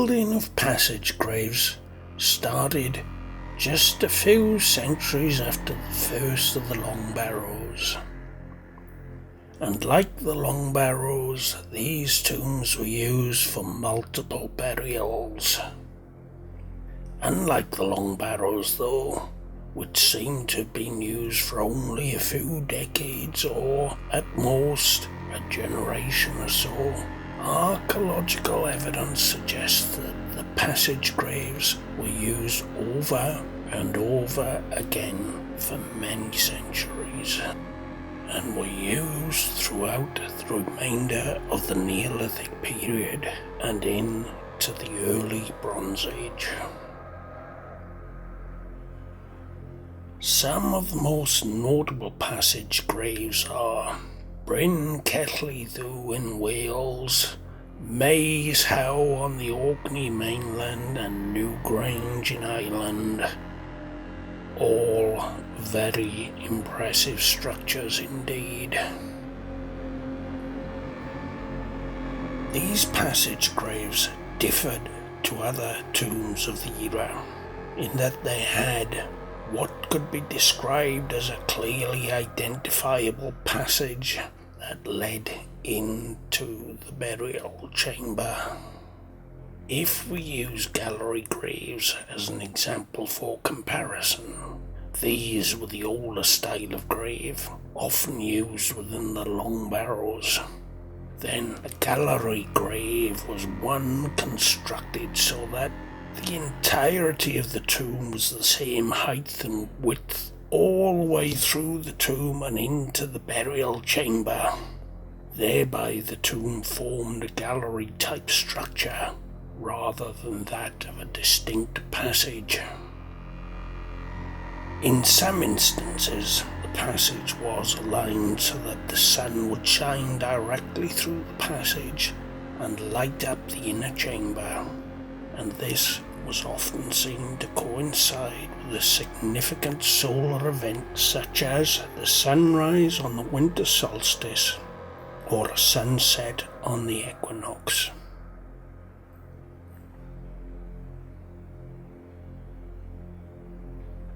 building of passage graves started just a few centuries after the first of the long barrows. And like the long barrows, these tombs were used for multiple burials. Unlike the long barrows though, which seem to have been used for only a few decades or at most a generation or so, archaeological evidence suggests that the passage graves were used over and over again for many centuries, and were used throughout the remainder of the Neolithic period and into the early Bronze Age. Some of the most notable passage graves are Bryn Cellyddw in Wales, Maes Howe on the Orkney mainland, and Newgrange in Ireland. All very impressive structures indeed. These passage graves differed to other tombs of the era in that they had what could be described as a clearly identifiable passage that led into the burial chamber. If we use gallery graves as an example for comparison, these were the older style of grave, often used within the long barrows. Then a gallery grave was one constructed so that the entirety of the tomb was the same height and width all the way through the tomb and into the burial chamber. Thereby the tomb formed a gallery-type structure rather than that of a distinct passage. In some instances, the passage was aligned so that the sun would shine directly through the passage and light up the inner chamber, and this was often seen to coincide with a significant solar event such as the sunrise on the winter solstice or a sunset on the equinox.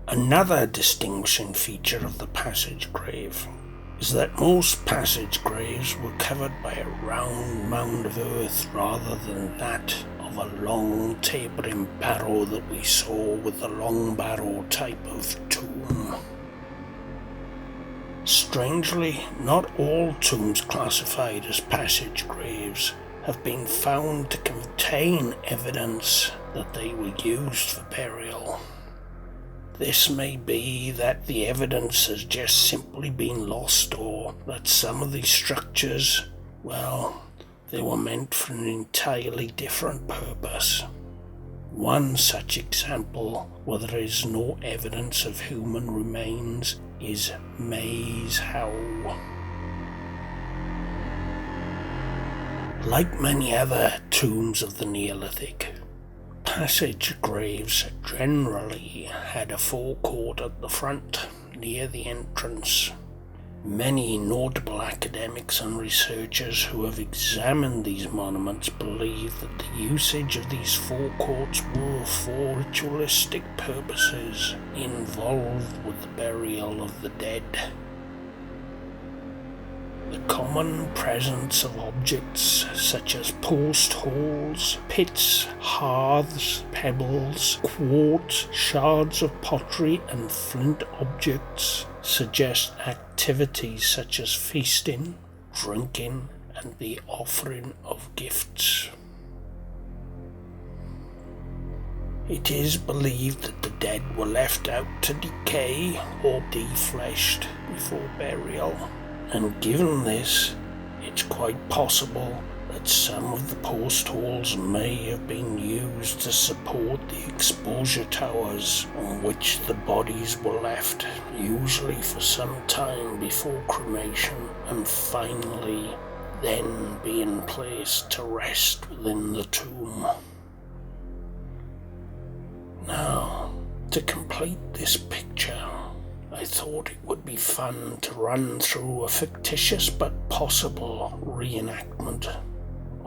Another distinguishing feature of the passage grave is that most passage graves were covered by a round mound of earth rather than that of a long tapering barrow that we saw with the long barrow type of tomb. Strangely, not all tombs classified as passage graves have been found to contain evidence that they were used for burial. This may be that the evidence has just simply been lost, or that some of these structures, well, they were meant for an entirely different purpose. One such example where there is no evidence of human remains is Maes Howe. Like many other tombs of the Neolithic, passage graves generally had a forecourt at the front, near the entrance. Many notable academics and researchers who have examined these monuments believe that the usage of these forecourts were for ritualistic purposes involved with the burial of the dead. The common presence of objects such as post holes, pits, hearths, pebbles, quartz, shards of pottery and flint objects suggest activities such as feasting, drinking and the offering of gifts. It is believed that the dead were left out to decay or defleshed before burial. And given this, it's quite possible that some of the post holes may have been used to support the exposure towers on which the bodies were left, usually for some time before cremation, and finally then being placed to rest within the tomb. Now, to complete this picture, I thought it would be fun to run through a fictitious but possible reenactment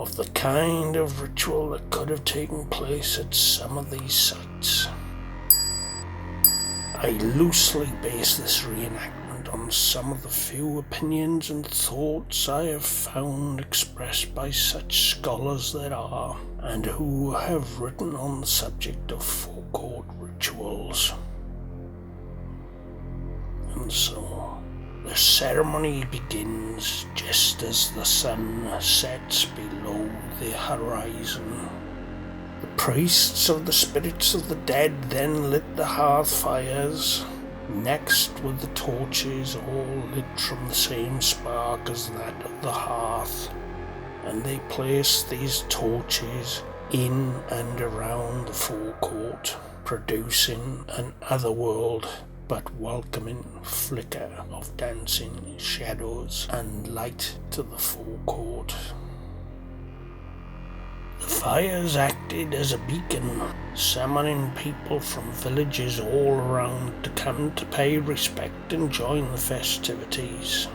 of the kind of ritual that could have taken place at some of these sites. I loosely base this reenactment on some of the few opinions and thoughts I have found expressed by such scholars there are, and who have written on the subject of forecourt rituals. And so, the ceremony begins just as the sun sets below the horizon. The priests of the spirits of the dead then lit the hearth fires, next with the torches all lit from the same spark as that of the hearth, and they placed these torches in and around the forecourt, producing an otherworld but welcoming flicker of dancing shadows and light to the forecourt. The fires acted as a beacon, summoning people from villages all around to come to pay respect and join the festivities.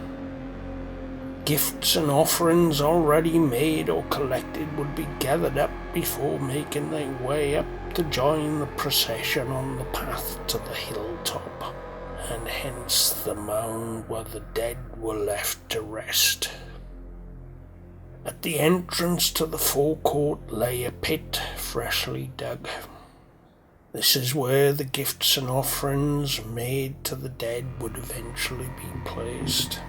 Gifts and offerings already made or collected would be gathered up before making their way up to join the procession on the path to the hilltop, and hence the mound where the dead were left to rest. At the entrance to the forecourt lay a pit freshly dug. This is where the gifts and offerings made to the dead would eventually be placed.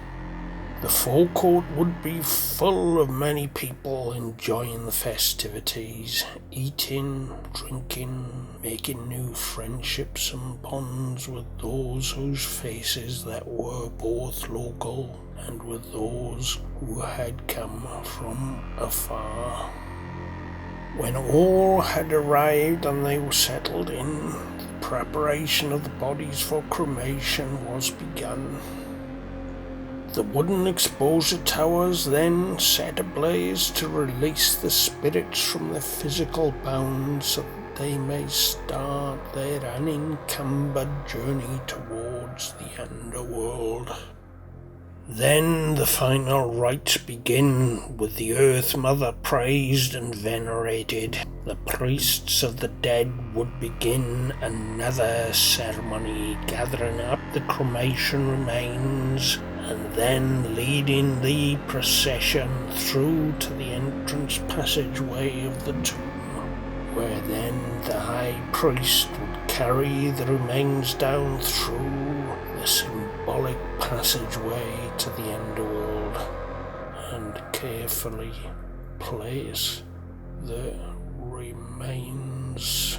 The forecourt would be full of many people enjoying the festivities, eating, drinking, making new friendships and bonds with those whose faces that were both local and with those who had come from afar. When all had arrived and they were settled in, the preparation of the bodies for cremation was begun. The wooden exposure towers then set ablaze to release the spirits from their physical bounds so that they may start their unencumbered journey towards the Underworld. Then the final rites begin, with the Earth Mother praised and venerated. The priests of the dead would begin another ceremony, gathering up the cremation remains and then leading the procession through to the entrance passageway of the tomb, where then the high priest would carry the remains down through the symbolic passageway to the Underworld and carefully place the remains